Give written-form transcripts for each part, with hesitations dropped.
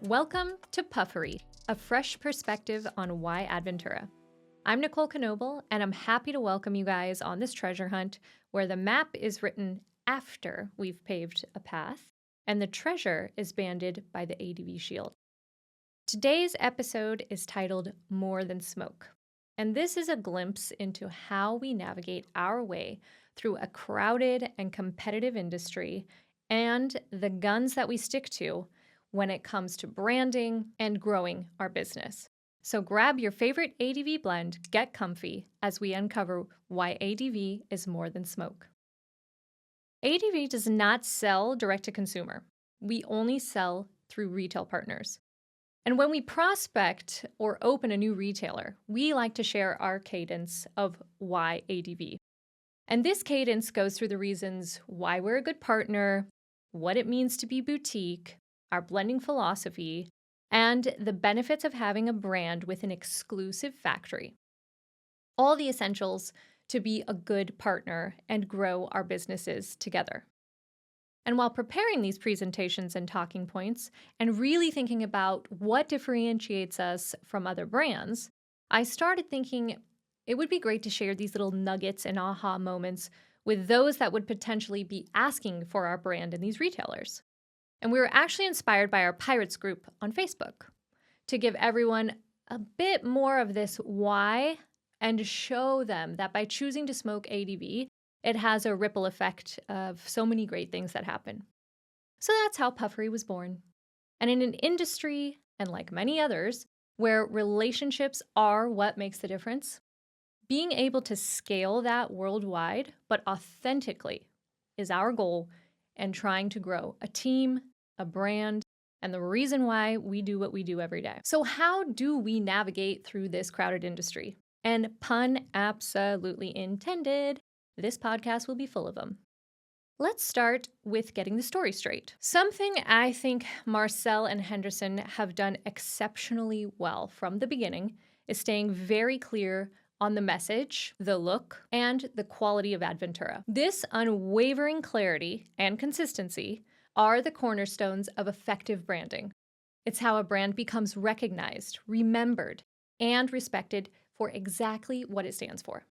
Welcome to Puffery, a fresh perspective on why Adventura. I'm Nicole Knobel, and I'm happy to welcome you guys on this treasure hunt where the map is written after we've paved a path, and the treasure is banded by the ADV shield. Today's episode is titled More Than Smoke, and this is a glimpse into how we navigate our way through a crowded and competitive industry and the guns that we stick to when it comes to branding and growing our business. So grab your favorite ADV blend, get comfy as we uncover why ADV is more than smoke. ADV does not sell direct to consumer. We only sell through retail partners. And when we prospect or open a new retailer, we like to share our cadence of why ADV. And this cadence goes through the reasons why we're a good partner, what it means to be boutique, our blending philosophy, and the benefits of having a brand with an exclusive factory. All the essentials to be a good partner and grow our businesses together. And while preparing these presentations and talking points, and really thinking about what differentiates us from other brands, I started thinking it would be great to share these little nuggets and aha moments with those that would potentially be asking for our brand in these retailers. And we were actually inspired by our Pirates group on Facebook to give everyone a bit more of this why and show them that by choosing to smoke ADV, it has a ripple effect of so many great things that happen. So that's how Puffery was born. And in an industry, and like many others, where relationships are what makes the difference, being able to scale that worldwide, but authentically, is our goal, and trying to grow a team, a brand, and the reason why we do what we do every day. So how do we navigate through this crowded industry? And pun absolutely intended, this podcast will be full of them. Let's start with getting the story straight. Something I think Marcel and Henderson have done exceptionally well from the beginning is staying very clear on the message, the look, and the quality of Adventura. This unwavering clarity and consistency are the cornerstones of effective branding. It's how a brand becomes recognized, remembered, and respected for exactly what it stands for.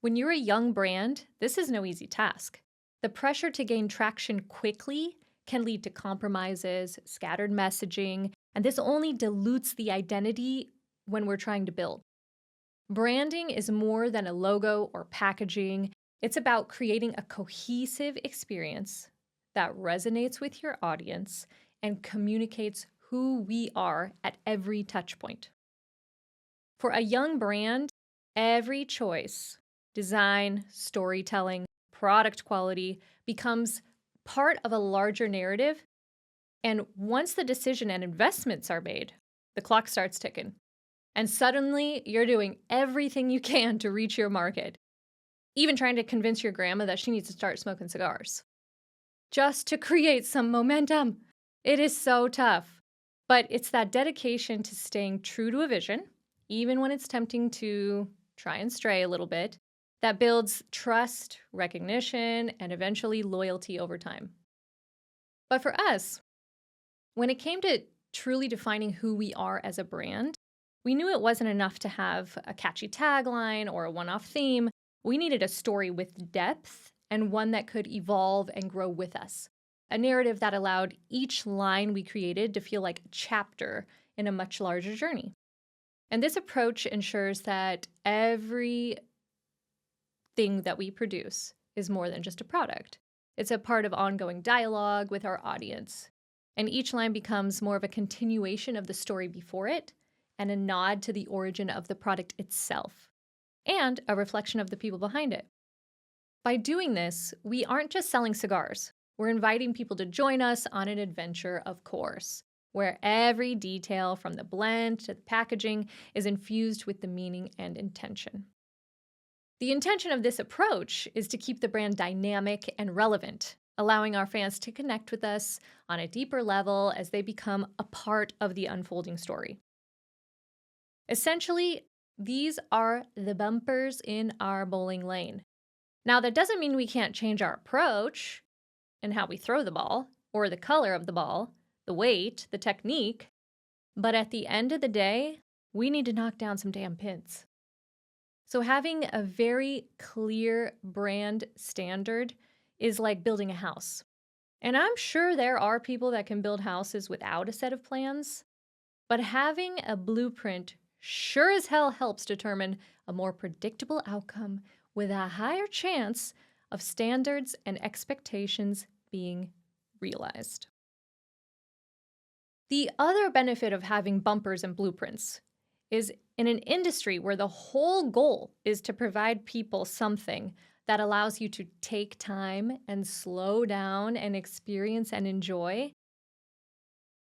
When you're a young brand, this is no easy task. The pressure to gain traction quickly can lead to compromises, scattered messaging, and this only dilutes the identity when we're trying to build. Branding is more than a logo or packaging. It's about creating a cohesive experience that resonates with your audience and communicates who we are at every touch point. For a young brand, every choice, design, storytelling, product quality becomes part of a larger narrative. And once the decision and investments are made, the clock starts ticking. And suddenly, you're doing everything you can to reach your market, even trying to convince your grandma that she needs to start smoking cigars, just to create some momentum. It is so tough, but it's that dedication to staying true to a vision, even when it's tempting to try and stray a little bit, that builds trust, recognition, and eventually loyalty over time. But for us, when it came to truly defining who we are as a brand, we knew it wasn't enough to have a catchy tagline or a one-off theme. We needed a story with depth and one that could evolve and grow with us. A narrative that allowed each line we created to feel like a chapter in a much larger journey. And this approach ensures that every thing that we produce is more than just a product. It's a part of ongoing dialogue with our audience. And each line becomes more of a continuation of the story before it, and a nod to the origin of the product itself, and a reflection of the people behind it. By doing this, we aren't just selling cigars. We're inviting people to join us on an adventure, of course, where every detail from the blend to the packaging is infused with the meaning and intention. The intention of this approach is to keep the brand dynamic and relevant, allowing our fans to connect with us on a deeper level as they become a part of the unfolding story. Essentially, these are the bumpers in our bowling lane. Now, that doesn't mean we can't change our approach and how we throw the ball, or the color of the ball, the weight, the technique. But at the end of the day, we need to knock down some damn pins. So having a very clear brand standard is like building a house. And I'm sure there are people that can build houses without a set of plans, but having a blueprint sure as hell helps determine a more predictable outcome with a higher chance of standards and expectations being realized. The other benefit of having bumpers and blueprints is in an industry where the whole goal is to provide people something that allows you to take time and slow down and experience and enjoy.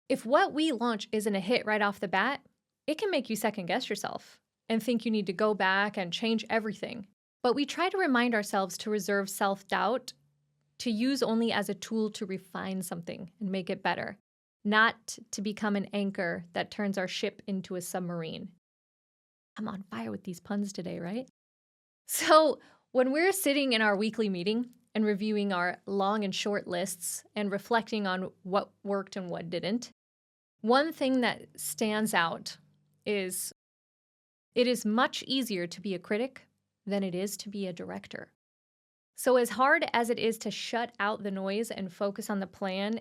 If what we launch isn't a hit right off the bat, it can make you second guess yourself and think you need to go back and change everything. But we try to remind ourselves to reserve self-doubt to use only as a tool to refine something and make it better, not to become an anchor that turns our ship into a submarine. I'm on fire with these puns today, right? So, when we're sitting in our weekly meeting and reviewing our long and short lists and reflecting on what worked and what didn't, one thing that stands out is it is much easier to be a critic than it is to be a director. So, as hard as it is to shut out the noise and focus on the plan,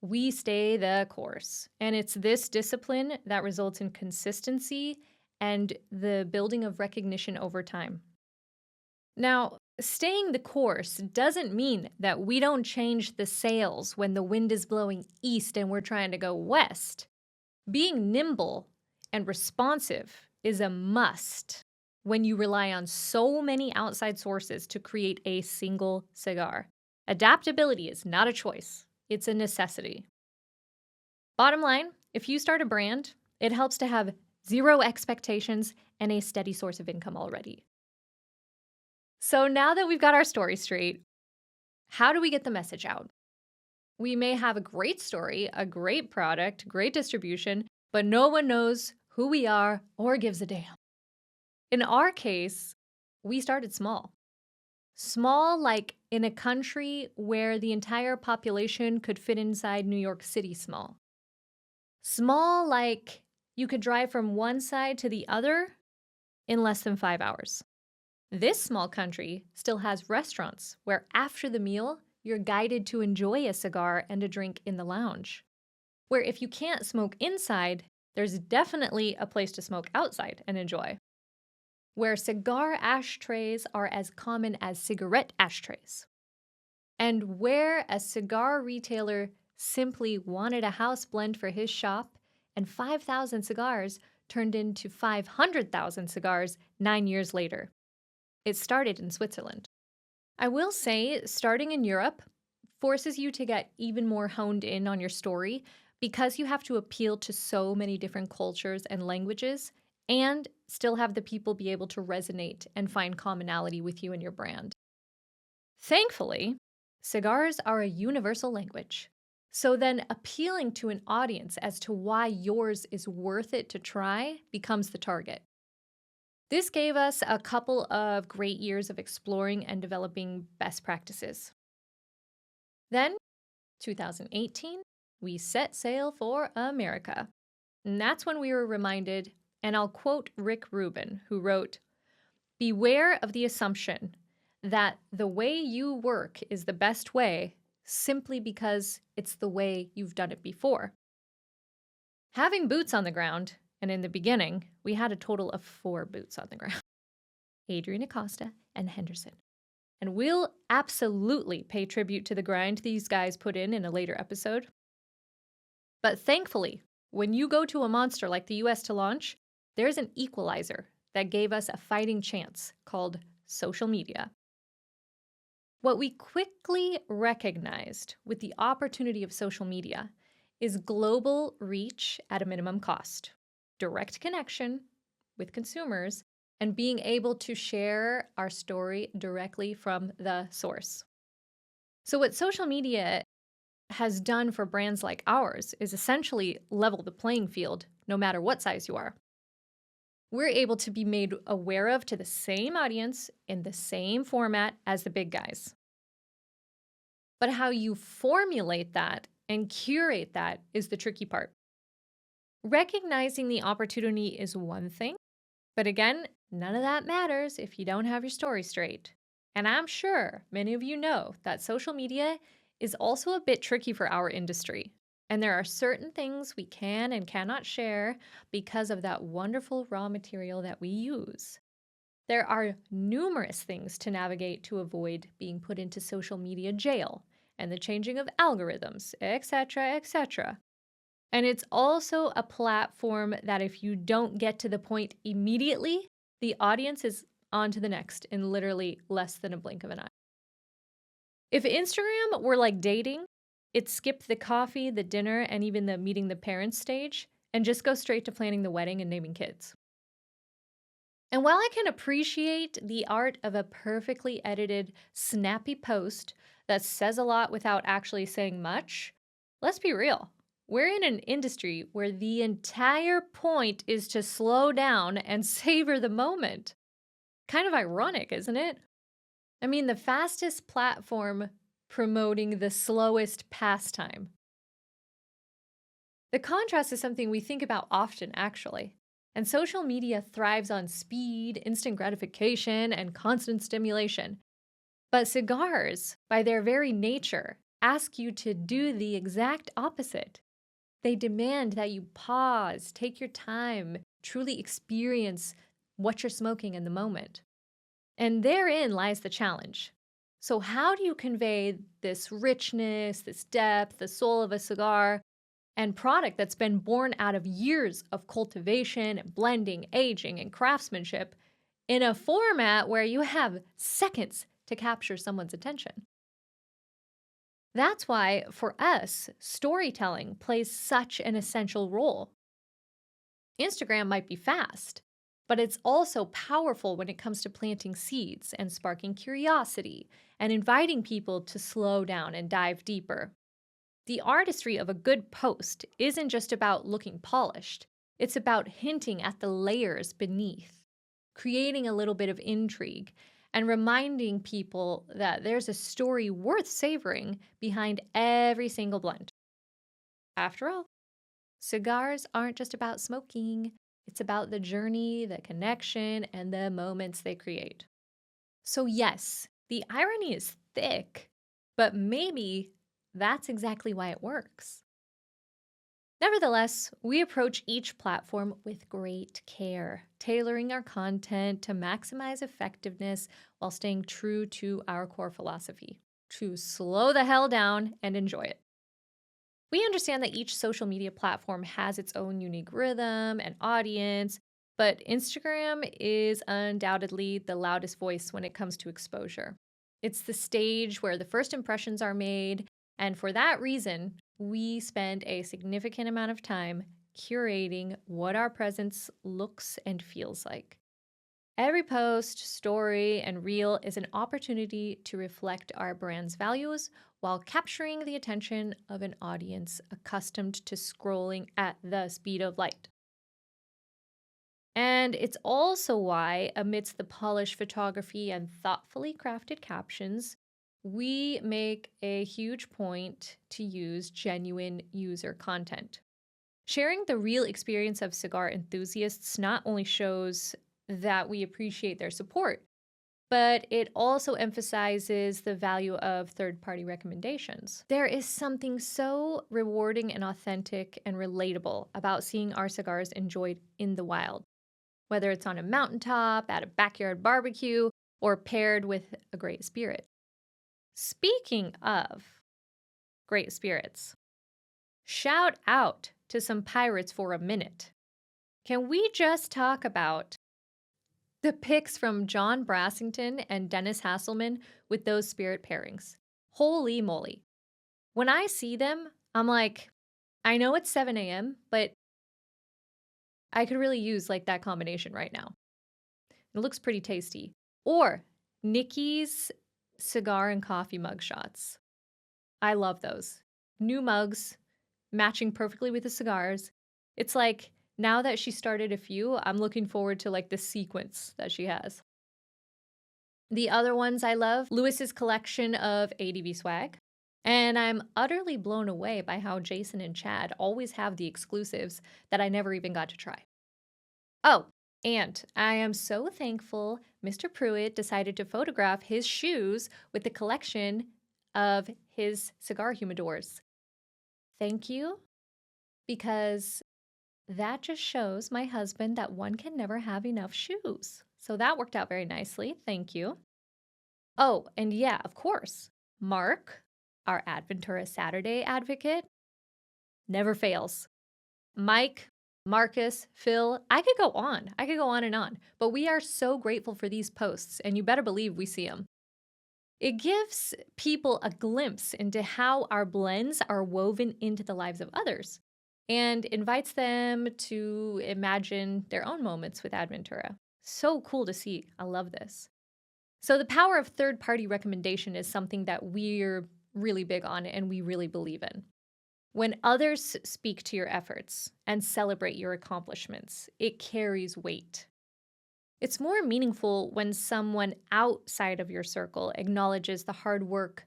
we stay the course. And it's this discipline that results in consistency and the building of recognition over time. Now, staying the course doesn't mean that we don't change the sails when the wind is blowing east and we're trying to go west. Being nimble and responsive is a must when you rely on so many outside sources to create a single cigar. Adaptability is not a choice, it's a necessity. Bottom line, if you start a brand, it helps to have zero expectations and a steady source of income already. So now that we've got our story straight, how do we get the message out? We may have a great story, a great product, great distribution, but no one knows who we are or gives a damn. In our case, we started small. Small, like in a country where the entire population could fit inside New York City small. Small, like you could drive from one side to the other in less than 5 hours. This small country still has restaurants where after the meal, you're guided to enjoy a cigar and a drink in the lounge. Where if you can't smoke inside, there's definitely a place to smoke outside and enjoy. Where cigar ashtrays are as common as cigarette ashtrays. And where a cigar retailer simply wanted a house blend for his shop, and 5,000 cigars turned into 500,000 cigars 9 years later. It started in Switzerland. I will say, starting in Europe forces you to get even more honed in on your story because you have to appeal to so many different cultures and languages and still have the people be able to resonate and find commonality with you and your brand. Thankfully, cigars are a universal language. So then appealing to an audience as to why yours is worth it to try becomes the target. This gave us a couple of great years of exploring and developing best practices. Then, 2018, we set sail for America. And that's when we were reminded, and I'll quote Rick Rubin, who wrote, "Beware of the assumption that the way you work is the best way simply because it's the way you've done it before." Having boots on the ground, and in the beginning, we had a total of 4 boots on the ground. Adrian Acosta and Henderson. And we'll absolutely pay tribute to the grind these guys put in a later episode. But thankfully, when you go to a monster like the US to launch, there's an equalizer that gave us a fighting chance called social media. What we quickly recognized with the opportunity of social media is global reach at a minimum cost, direct connection with consumers, and being able to share our story directly from the source. So what social media has done for brands like ours is essentially level the playing field no matter what size you are. We're able to be made aware of to the same audience in the same format as the big guys. But how you formulate that and curate that is the tricky part. Recognizing the opportunity is one thing, but again, none of that matters if you don't have your story straight. And I'm sure many of you know that social media is also a bit tricky for our industry. And there are certain things we can and cannot share because of that wonderful raw material that we use. There are numerous things to navigate to avoid being put into social media jail and the changing of algorithms, etc., etc. And it's also a platform that if you don't get to the point immediately, the audience is on to the next in literally less than a blink of an eye. If Instagram were like dating, it skipped the coffee, the dinner, and even the meeting the parents stage and just go straight to planning the wedding and naming kids. And while I can appreciate the art of a perfectly edited, snappy post that says a lot without actually saying much, let's be real. We're in an industry where the entire point is to slow down and savor the moment. Kind of ironic, isn't it? I mean, the fastest platform promoting the slowest pastime. The contrast is something we think about often, actually. And social media thrives on speed, instant gratification, and constant stimulation. But cigars, by their very nature, ask you to do the exact opposite. They demand that you pause, take your time, truly experience what you're smoking in the moment. And therein lies the challenge. So, how do you convey this richness, this depth, the soul of a cigar and product that's been born out of years of cultivation and blending, aging, and craftsmanship in a format where you have seconds to capture someone's attention? That's why, for us, storytelling plays such an essential role. Instagram might be fast, but it's also powerful when it comes to planting seeds and sparking curiosity and inviting people to slow down and dive deeper. The artistry of a good post isn't just about looking polished, it's about hinting at the layers beneath, creating a little bit of intrigue, and reminding people that there's a story worth savoring behind every single blend. After all, cigars aren't just about smoking, it's about the journey, the connection, and the moments they create. So, yes, the irony is thick, but maybe that's exactly why it works. Nevertheless, we approach each platform with great care, tailoring our content to maximize effectiveness while staying true to our core philosophy to slow the hell down and enjoy it. We understand that each social media platform has its own unique rhythm and audience, but Instagram is undoubtedly the loudest voice when it comes to exposure. It's the stage where the first impressions are made, and for that reason, we spend a significant amount of time curating what our presence looks and feels like. Every post, story, and reel is an opportunity to reflect our brand's values while capturing the attention of an audience accustomed to scrolling at the speed of light. And it's also why, amidst the polished photography and thoughtfully crafted captions, we make a huge point to use genuine user content. Sharing the real experience of cigar enthusiasts not only shows that we appreciate their support, but it also emphasizes the value of third-party recommendations. There is something so rewarding and authentic and relatable about seeing our cigars enjoyed in the wild, whether it's on a mountaintop, at a backyard barbecue, or paired with a great spirit. Speaking of great spirits, shout out to some pirates for a minute. Can we just talk about the pics from John Brassington and Dennis Hasselman with those spirit pairings? Holy moly. When I see them, I'm like, I know it's 7 a.m., but I could really use like that combination right now. It looks pretty tasty. Or Nikki's cigar and coffee mug shots. I love those. New mugs, matching perfectly with the cigars. It's like now that she started a few, I'm looking forward to like the sequence that she has. The other ones I love, Lewis's collection of ADV swag And I'm utterly blown away by how Jason and Chad always have the exclusives that I never even got to try. Oh, and I am so thankful Mr. Pruitt decided to photograph his shoes with the collection of his cigar humidors. Thank you, because that just shows my husband that one can never have enough shoes. So that worked out very nicely. Thank you. Oh, and yeah, of course, Mark, our Adventura Saturday advocate, never fails. Mike, Marcus, Phil, I could go on. I could go on and on. But we are so grateful for these posts, and you better believe we see them. It gives people a glimpse into how our blends are woven into the lives of others and invites them to imagine their own moments with Adventura. So cool to see. I love this. So, the power of third party recommendation is something that we're really big on and we really believe in. When others speak to your efforts and celebrate your accomplishments, it carries weight. It's more meaningful when someone outside of your circle acknowledges the hard work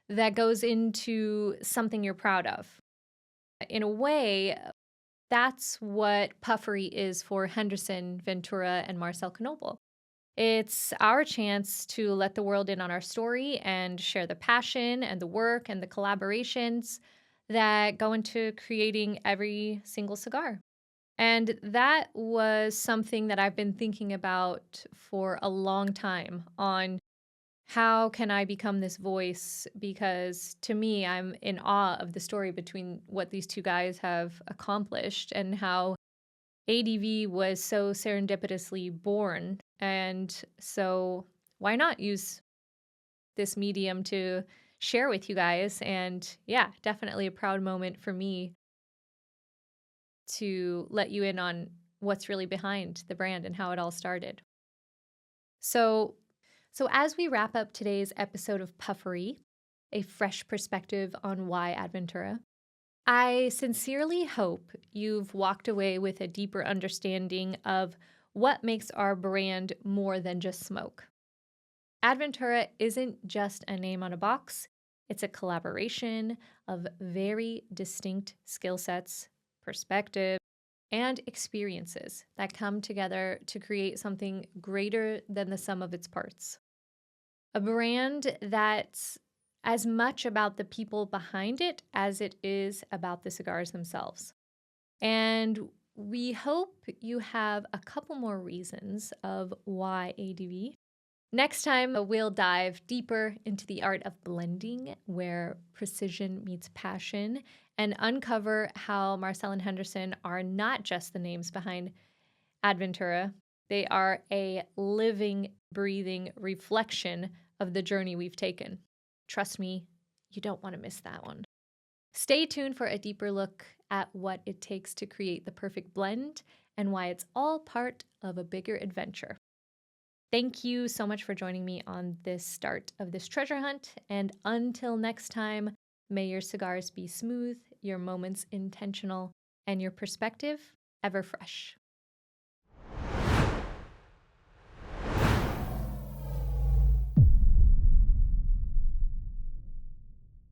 that goes into something you're proud of. In a way, that's what Puffery is for Henderson, Ventura, and Marcel Knobel. It's our chance to let the world in on our story and share the passion and the work and the collaborations that go into creating every single cigar. And that was something that I've been thinking about for a long time on how can I become this voice? Because to me, I'm in awe of the story between what these two guys have accomplished and how ADV was so serendipitously born. And so, why not use this medium to share with you guys? And yeah, definitely a proud moment for me to let you in on what's really behind the brand and how it all started. So, as we wrap up today's episode of Puffery, a fresh perspective on why Adventura, I sincerely hope you've walked away with a deeper understanding of what makes our brand more than just smoke. Adventura isn't just a name on a box, it's a collaboration of very distinct skill sets, perspectives, and experiences that come together to create something greater than the sum of its parts. A brand that's as much about the people behind it as it is about the cigars themselves. And we hope you have a couple more reasons of why ADV. Next time, we'll dive deeper into the art of blending, where precision meets passion, and uncover how Marcel and Henderson are not just the names behind Adventura, they are a living, breathing reflection of the journey we've taken. Trust me, you don't want to miss that one. Stay tuned for a deeper look at what it takes to create the perfect blend and why it's all part of a bigger adventure. Thank you so much for joining me on this start of this treasure hunt. And until next time, may your cigars be smooth, your moments intentional, and your perspective ever fresh.